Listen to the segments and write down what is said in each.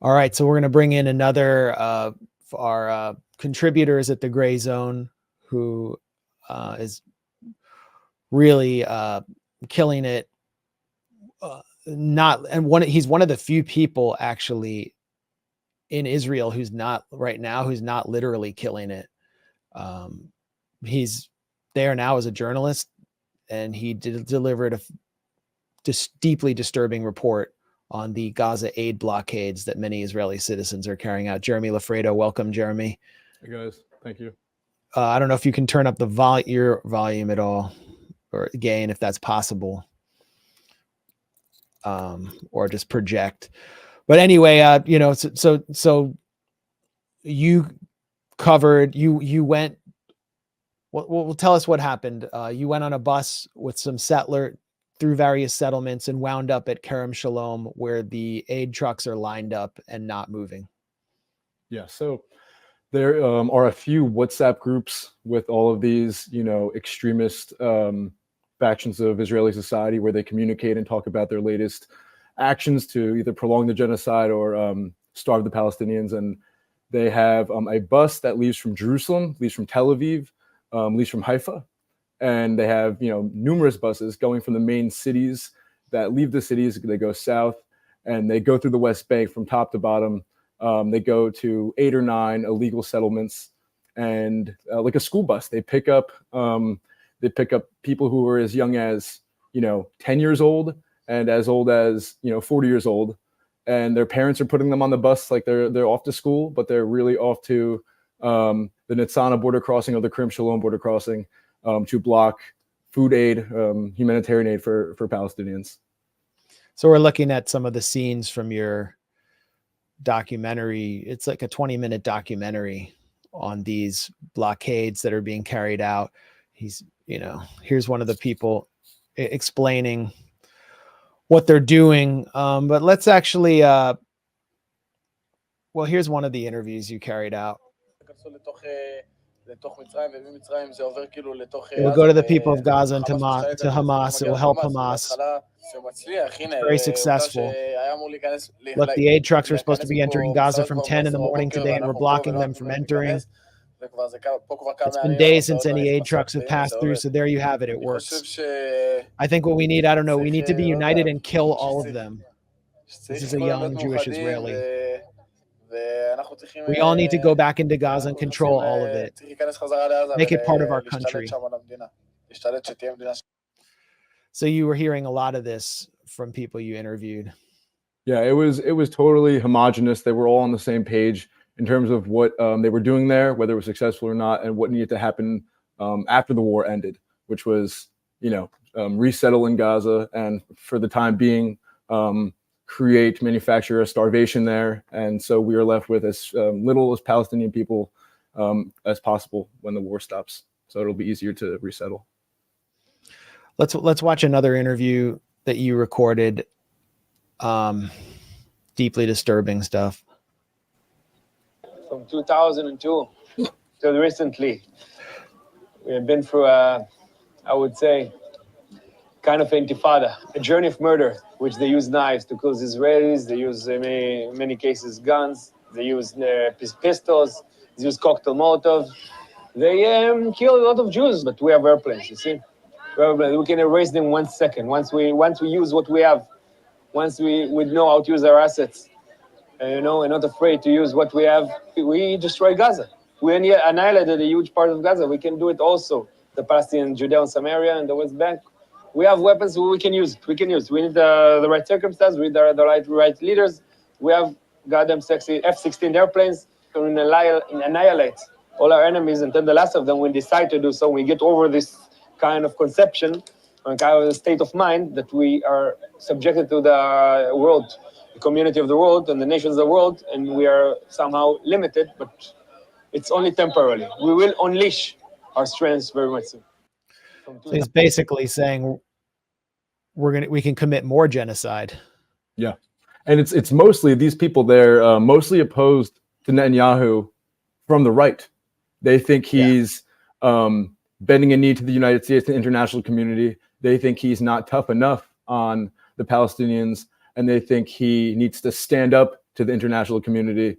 All right, so we're going to bring in another our contributors at the Grayzone, who is really killing it. He's one of the few people actually in Israel who's not literally killing it. He's there now as a journalist, and he delivered a deeply disturbing report on the Gaza aid blockades that many Israeli citizens are carrying out. Jeremy Loffredo, welcome, Jeremy. Hey guys, thank you. I don't know if you can turn up your volume at all, or gain if that's possible, or just project. But anyway, so you covered. You went. Well, tell us what happened. You went on a bus with some settler through various settlements and wound up at Kerem Shalom, where the aid trucks are lined up and not moving. Yeah, so there are a few WhatsApp groups with all of these, extremist factions of Israeli society where they communicate and talk about their latest actions to either prolong the genocide or starve the Palestinians. And they have a bus that leaves from Jerusalem, leaves from Tel Aviv, leaves from Haifa. And they have, numerous buses going from the main cities that leave the cities. They go south and they go through the West Bank from top to bottom. They go to 8 or 9 illegal settlements, and like a school bus, they pick up people who are as young as 10 years old and as old as 40 years old, and their parents are putting them on the bus like they're off to school, but they're really off to the Nitzana border crossing or the Kerem Shalom border crossing. To block food aid, humanitarian aid for Palestinians. So we're looking at some of the scenes from your documentary. It's like a 20-minute documentary on these blockades that are being carried out. Here's one of the people explaining what they're doing. But let's actually, here's one of the interviews you carried out. It will go to the people of Gaza and to Hamas. It will help Hamas. It's very successful. Look, the aid trucks were supposed to be entering Gaza from 10 in the morning today, and we're blocking them from entering. It's been days since any aid trucks have passed through, so there you have it. It works. I think what we need, we need to be united and kill all of them. This is a young Jewish Israeli. We all need to go back into Gaza and control all of it. Make it part of our country. So you were hearing a lot of this from people you interviewed. Yeah, it was totally homogenous. They were all on the same page in terms of what they were doing there, whether it was successful or not, and what needed to happen after the war ended, which was, resettle in Gaza, and for the time being, manufacture a starvation there. And so we are left with as little as Palestinian people as possible when the war stops. So it'll be easier to resettle. Let's watch another interview that you recorded. Deeply disturbing stuff. From 2002 till recently, we have been through I would say, kind of intifada, a journey of murder, which they use knives to kill Israelis. They use, in many cases, guns. They use pistols. They use cocktail Molotov. They kill a lot of Jews, but we have airplanes, you see. We can erase them 1 second. Once we use what we have, once we know how to use our assets, and not afraid to use what we have, we destroy Gaza. We annihilated a huge part of Gaza. We can do it also. The Palestinian, Judea and Samaria and the West Bank. We have weapons we can use. We need the right circumstances. We need the right leaders. We have goddamn sexy F-16 airplanes to annihilate all our enemies until the last of them will decide to do so. We get over this kind of conception and kind of state of mind that we are subjected to the world, the community of the world and the nations of the world, and we are somehow limited, but it's only temporarily. We will unleash our strengths very much soon. So he's basically saying we can commit more genocide. Yeah, and it's mostly these people there, mostly opposed to Netanyahu from the right. They think he's bending a knee to the United States, the international community. They think he's not tough enough on the Palestinians, and they think he needs to stand up to the international community.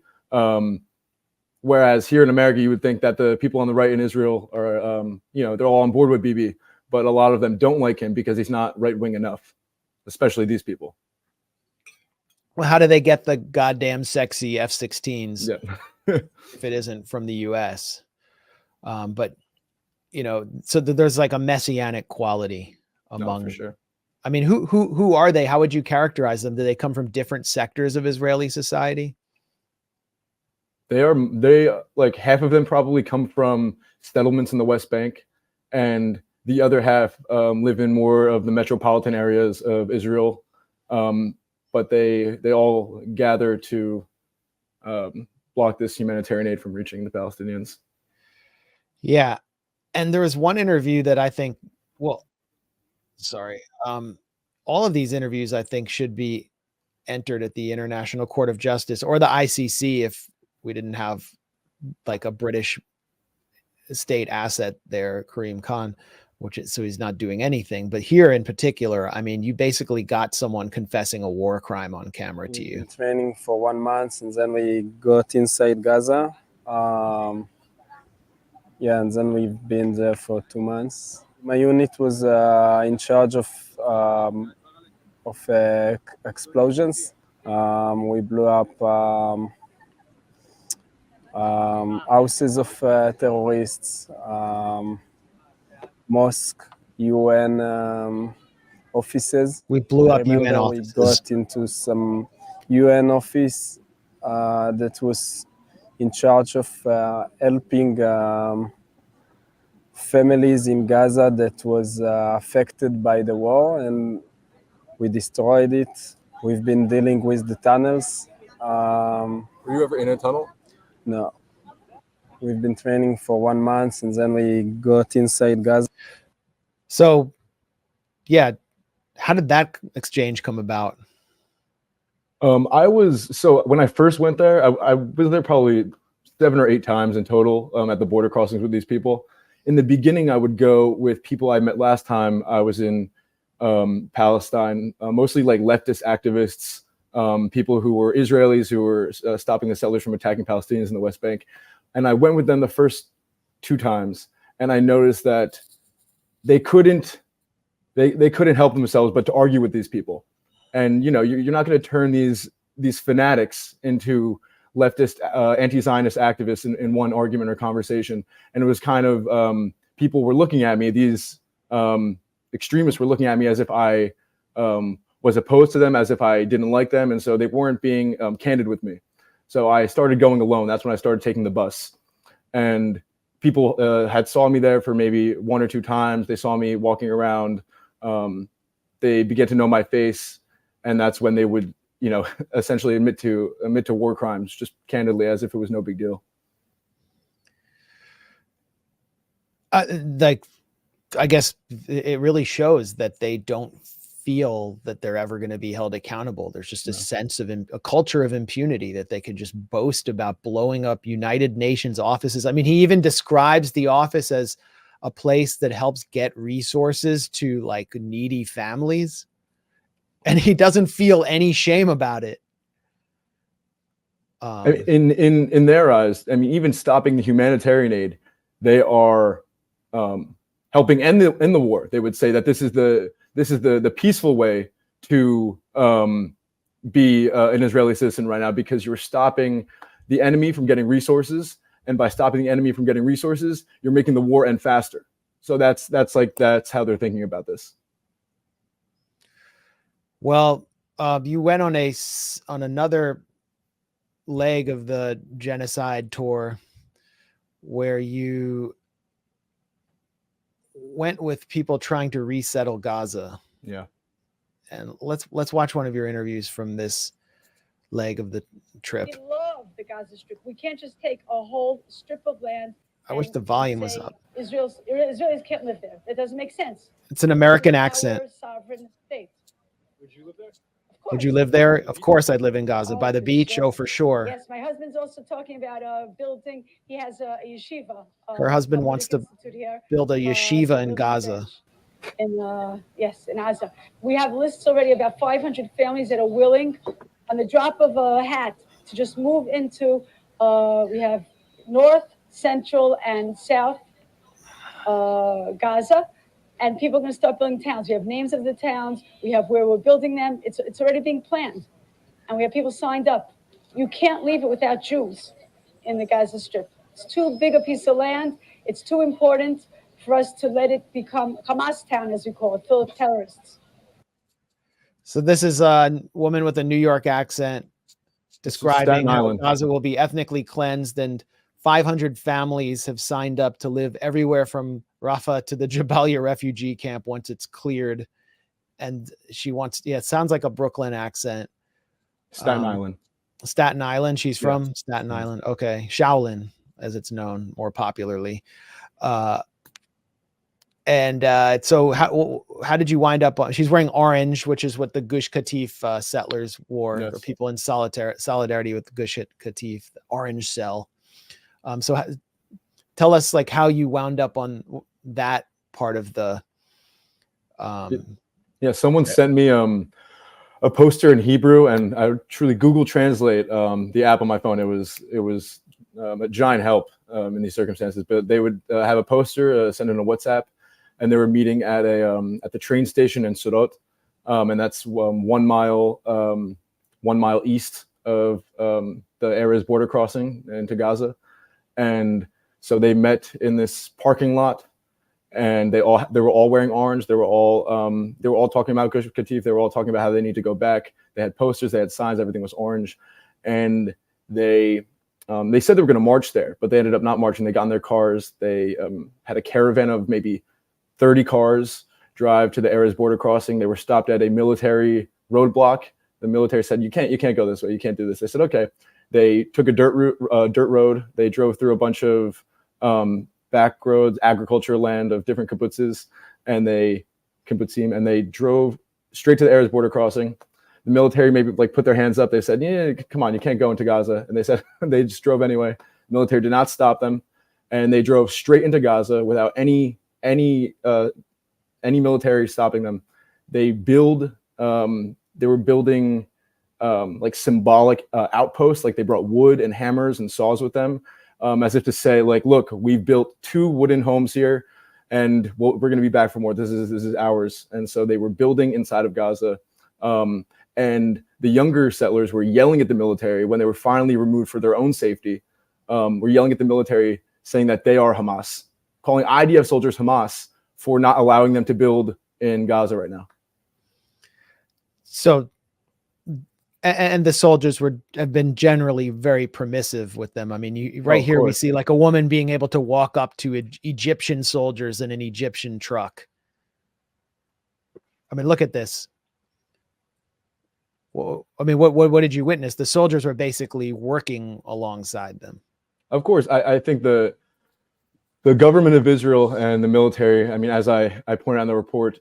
Whereas here in America, you would think that the people on the right in Israel are, they're all on board with Bibi, but a lot of them don't like him because he's not right-wing enough, especially these people. Well, how do they get the goddamn sexy F-16s if it isn't from the U.S.? But, so there's like a messianic quality among. No, for sure. I mean, who are they? How would you characterize them? Do they come from different sectors of Israeli society? They like half of them probably come from settlements in the West Bank, and the other half live in more of the metropolitan areas of Israel. But they all gather to block this humanitarian aid from reaching the Palestinians. Yeah. And there was one interview that I think, all of these interviews I think should be entered at the International Court of Justice or the ICC if we didn't have like a British state asset there, Karim Khan, so he's not doing anything. But here in particular, I mean, you basically got someone confessing a war crime on camera to you. Training for 1 month, and then we got inside Gaza. And then we've been there for 2 months. My unit was in charge of explosions. We blew up houses of terrorists, mosque, UN offices. We blew up UN offices. We got into some UN office that was in charge of helping families in Gaza that was affected by the war, and we destroyed it. We've been dealing with the tunnels. Were you ever in a tunnel? No. We've been training for 1 month, and then we got inside Gaza. So, yeah, how did that exchange come about? When I first went there, I was there probably 7 or 8 times in total at the border crossings with these people. In the beginning, I would go with people I met last time I was in Palestine, mostly like leftist activists, people who were Israelis who were stopping the settlers from attacking Palestinians in the West Bank. And I went with them the first 2 times, and I noticed that they couldn't help themselves but to argue with these people. And you're not going to turn these fanatics into leftist anti-Zionist activists in one argument or conversation. And it was kind of people were looking at me, these extremists were looking at me as if I was opposed to them, as if I didn't like them, and so they weren't being candid with me. So I started going alone. That's when I started taking the bus, and people had saw me there for maybe 1 or 2 times. They saw me walking around. They began to know my face, and that's when they would, essentially admit to war crimes, just candidly, as if it was no big deal. I guess it really shows that they don't feel that they're ever going to be held accountable. There's just a sense of a culture of impunity that they could just boast about blowing up United Nations offices. I mean, he even describes the office as a place that helps get resources to like needy families, and he doesn't feel any shame about it. In their eyes, I mean, even stopping the humanitarian aid, they are helping end the war. They would say that this is the peaceful way to be an Israeli citizen right now, because you're stopping the enemy from getting resources, and by stopping the enemy from getting resources, you're making the war end faster. So that's how they're thinking about this. Well, you went on another leg of the genocide tour where you went with people trying to resettle Gaza. Yeah. And let's watch one of your interviews from this leg of the trip. We love the Gaza Strip. We can't just take a whole strip of land. I wish the volume was up. Israelis can't live there. That doesn't make sense. It's an American accent. Sovereign state. Would you live there? Would you live there? Of course I'd live in Gaza. By the beach? Oh, for sure. Yes, my husband's also talking about building. He has a yeshiva. Her husband wants to build a yeshiva in Gaza. Yes, in Gaza. We have lists already about 500 families that are willing on the drop of a hat to just move into, we have North, Central, and South Gaza, and people are going to start building towns. We have names of the towns. We have where we're building them. It's already being planned, and we have people signed up. You can't leave it without Jews in the Gaza Strip. It's too big a piece of land. It's too important for us to let it become Hamas town, as we call it, full of terrorists. So this is a woman with a New York accent describing how Gaza will be ethnically cleansed, and 500 families have signed up to live everywhere from Rafah to the Jabalia refugee camp once it's cleared. And she wants, yeah, it sounds like a Brooklyn accent. Staten Island. Staten Island. She's from Staten Island. Okay. Shaolin, as it's known more popularly. So how did you wind up on, she's wearing orange, which is what the Gush Katif settlers wore, or people in solidarity with the Gush Katif, the orange cell. So tell us like how you wound up on that part of the, someone sent me a poster in Hebrew, and I truly Google Translate the app on my phone. It was a giant help in these circumstances, but they would have a poster sent in a WhatsApp, and they were meeting at the train station in Surot, and that's 1 mile east of the Erez border crossing into Gaza. And so they met in this parking lot, and they were all wearing orange. They were all talking about Gush Katif. They were all talking about how they need to go back. They had posters, they had signs, everything was orange, and they said they were going to march there, but they ended up not marching. They got in their cars. They had a caravan of maybe 30 cars drive to the Erez border crossing. They were stopped at a military roadblock. The military said, "You can't go this way. You can't do this." They said, "Okay." They took a dirt road. They drove through a bunch of back roads, agriculture land of different kibbutzes, and they drove straight to the Erez border crossing. The military maybe like put their hands up. They said, "Yeah, come on, you can't go into Gaza." And they said they just drove anyway. The military did not stop them, and they drove straight into Gaza without any military stopping them. They were building like symbolic outposts, like they brought wood and hammers and saws with them, as if to say, like, look, we've built 2 wooden homes here, and we're going to be back for more. This is ours. And so they were building inside of Gaza, and the younger settlers were yelling at the military when they were finally removed for their own safety. Were yelling at the military, saying that they are Hamas, calling IDF soldiers Hamas for not allowing them to build in Gaza right now. So, and the soldiers have been generally very permissive with them. I mean, here we see like a woman being able to walk up to Egyptian soldiers in an Egyptian truck. I mean, look at this. Well, I mean, what did you witness? The soldiers were basically working alongside them. Of course, I think the government of Israel and the military, I mean, as I pointed out in the report,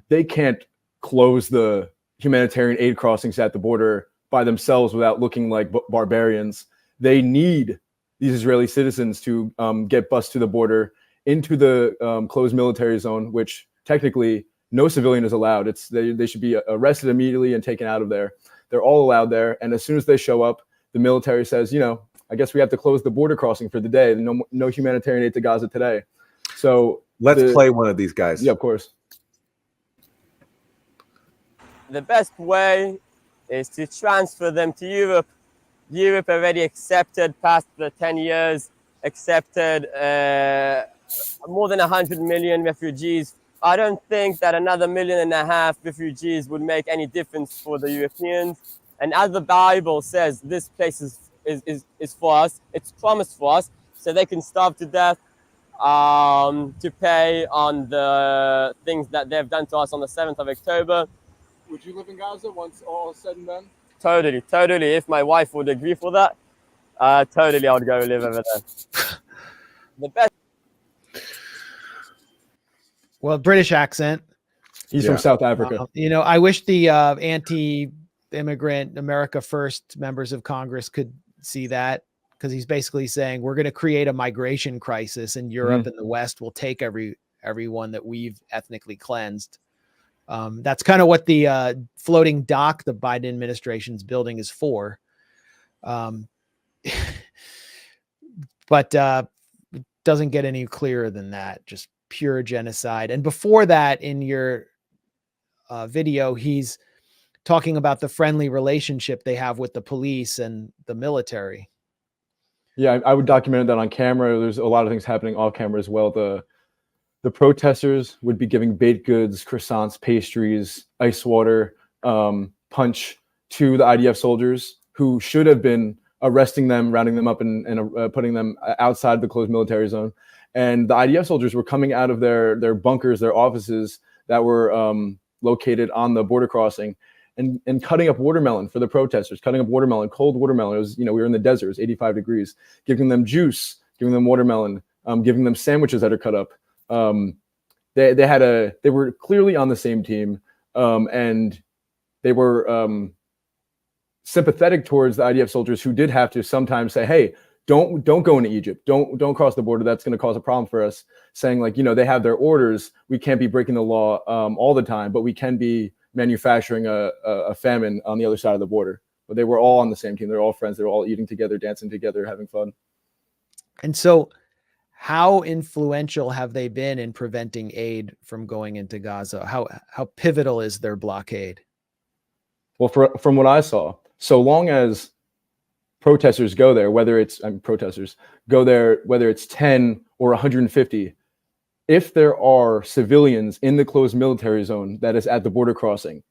they can't close the humanitarian aid crossings at the border by themselves without looking like barbarians. They need these Israeli citizens to get bused to the border into the closed military zone, which technically no civilian is allowed. They should be arrested immediately and taken out of there. They're all allowed there. And as soon as they show up, the military says, I guess we have to close the border crossing for the day. No humanitarian aid to Gaza today. So let's play one of these guys. Yeah, of course. The best way is to transfer them to Europe. Europe already accepted, past the 10 years, accepted more than 100 million refugees. I don't think that another 1.5 million refugees would make any difference for the Europeans. And as the Bible says, this place is for us. It's promised for us, so they can starve to death to pay on the things that they've done to us on the 7th of October. Would you live in Gaza once all said and done? Totally. If my wife would agree for that, totally, I would go live over there. The best. Well, British accent. He's from South Africa. I wish the anti-immigrant America First members of Congress could see that, because he's basically saying we're going to create a migration crisis in Europe, and the West will take everyone that we've ethnically cleansed. That's kind of what the floating dock the Biden administration's building is for. But it doesn't get any clearer than that, just pure genocide. And before that, in your video, he's talking about the friendly relationship they have with the police and the military. Yeah, I would document that on camera. There's a lot of things happening off camera as well. The protesters would be giving baked goods, croissants, pastries, ice water, punch to the IDF soldiers who should have been arresting them, rounding them up, and putting them outside the closed military zone. And the IDF soldiers were coming out of their bunkers, their offices that were located on the border crossing, and cutting up watermelon for the protesters, cutting up watermelon, cold watermelon. It was, we were in the desert, it was 85 degrees, giving them juice, giving them watermelon, giving them sandwiches that are cut up. They were clearly on the same team, and they were sympathetic towards the IDF soldiers who did have to sometimes say, hey, don't go into Egypt. Don't cross the border. That's going to cause a problem for us. Saying like, they have their orders. We can't be breaking the law all the time, but we can be manufacturing a famine on the other side of the border. But they were all on the same team. They're all friends. They're all eating together, dancing together, having fun. And so how influential have they been in preventing aid from going into Gaza? How pivotal is their blockade? Well, from what I saw, so long as protesters go there, whether it's 10 or 150, if there are civilians in the closed military zone that is at the border crossing,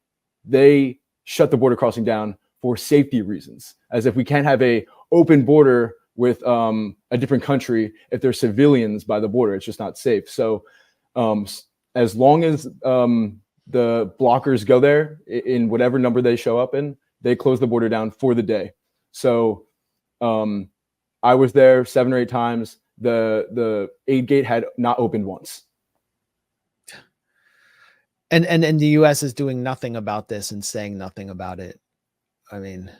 they shut the border crossing down for safety reasons. As if we can't have a open border with a different country if there's civilians by the border, it's just not safe. So as long as the blockers go there in whatever number they show up in, they close the border down for the day. So I was there 7 or 8 times. The aid gate had not opened once. And the US is doing nothing about this and saying nothing about it. I mean,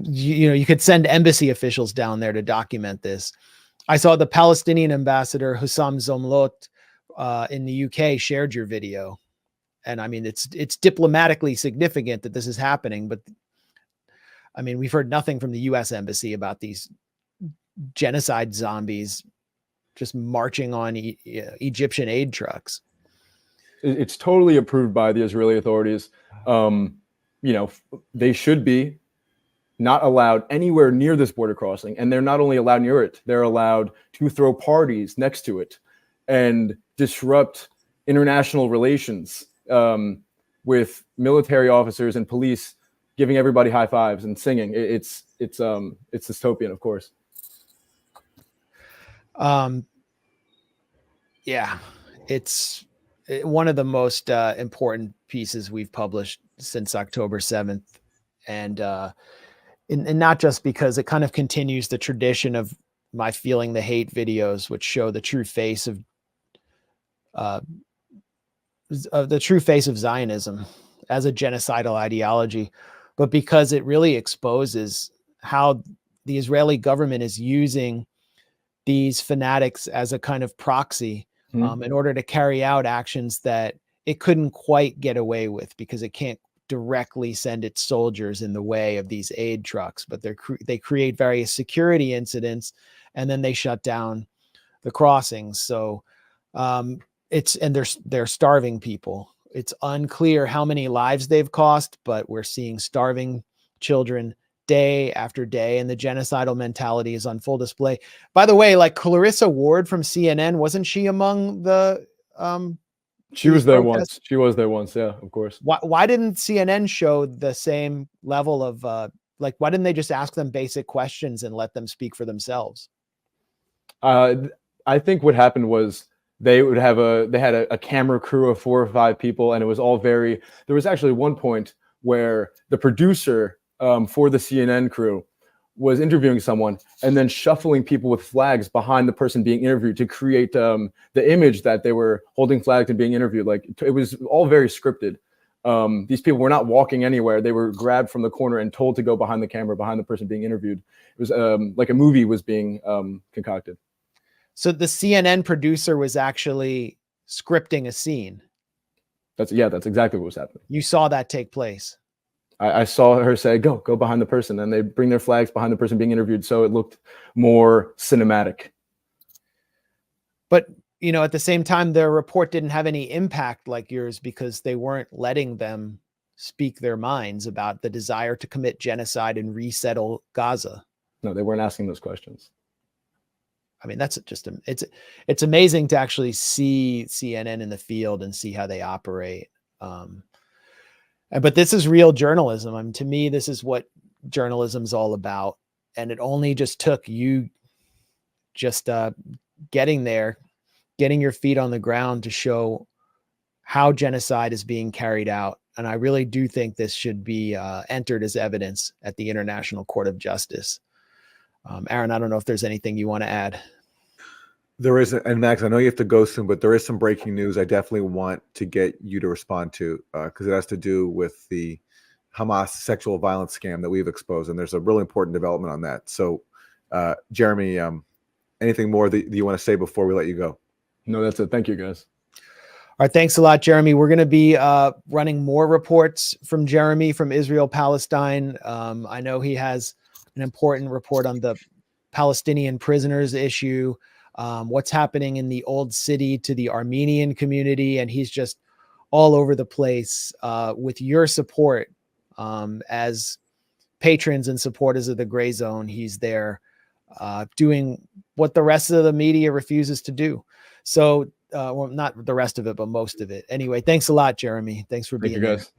you could send embassy officials down there to document this. I saw the Palestinian ambassador Hussam Zomlot in the UK shared your video. And I mean, it's diplomatically significant that this is happening, but I mean, we've heard nothing from the US embassy about these genocide zombies just marching on Egyptian aid trucks. It's totally approved by the Israeli authorities. They should be not allowed anywhere near this border crossing. And they're not only allowed near it, they're allowed to throw parties next to it and disrupt international relations with military officers and police giving everybody high fives and singing. It's dystopian, of course. Yeah, it's one of the most important pieces we've published since October 7th. And not just because it kind of continues the tradition of my Feeling the Hate videos, which show the true face of Zionism as a genocidal ideology, but because it really exposes how the Israeli government is using these fanatics as a kind of proxy in order to carry out actions that it couldn't quite get away with because it can't directly send its soldiers in the way of these aid trucks, but they create various security incidents and then they shut down the crossings. So they're starving people. It's unclear how many lives they've cost, but we're seeing starving children day after day, and the genocidal mentality is on full display. By the way, like Clarissa Ward from CNN, wasn't she among the She was there once. She was there once. Yeah, of course. Why didn't CNN show the same level of why didn't they just ask them basic questions and let them speak for themselves? I think what happened was they had a camera crew of 4 or 5 people, and it was all there was actually one point where the producer for the CNN crew was interviewing someone and then shuffling people with flags behind the person being interviewed to create the image that they were holding flags and being interviewed. Like, it was all very scripted. These people were not walking anywhere. They were grabbed from the corner and told to go behind the camera, behind the person being interviewed. It was like a movie was being concocted. So the CNN producer was actually scripting a scene. That's exactly what was happening. You saw that take place. I saw her say, go behind the person, and they bring their flags behind the person being interviewed. So it looked more cinematic. But, you know, at the same time, their report didn't have any impact like yours because they weren't letting them speak their minds about the desire to commit genocide and resettle Gaza. No, they weren't asking those questions. I mean, that's just, it's amazing to actually see CNN in the field and see how they operate. But this is real journalism. I mean, to me, this is what journalism's all about. And it only just took you just getting there, getting your feet on the ground to show how genocide is being carried out. And I really do think this should be entered as evidence at the International Court of Justice. Aaron, I don't know if there's anything you want to add. There is, and Max, I know you have to go soon, but there is some breaking news I definitely want to get you to respond to because it has to do with the Hamas sexual violence scam that we've exposed, and there's a really important development on that. So, Jeremy, anything more that you want to say before we let you go? No, that's it. Thank you, guys. All right, thanks a lot, Jeremy. We're going to be running more reports from Jeremy from Israel, Palestine. I know he has an important report on the Palestinian prisoners issue, what's happening in the old city to the Armenian community. And he's just all over the place with your support as patrons and supporters of the Grayzone. He's there doing what the rest of the media refuses to do. So, well, not the rest of it, but most of it. Anyway, thanks a lot, Jeremy. Thanks for being here. Thank you, guys.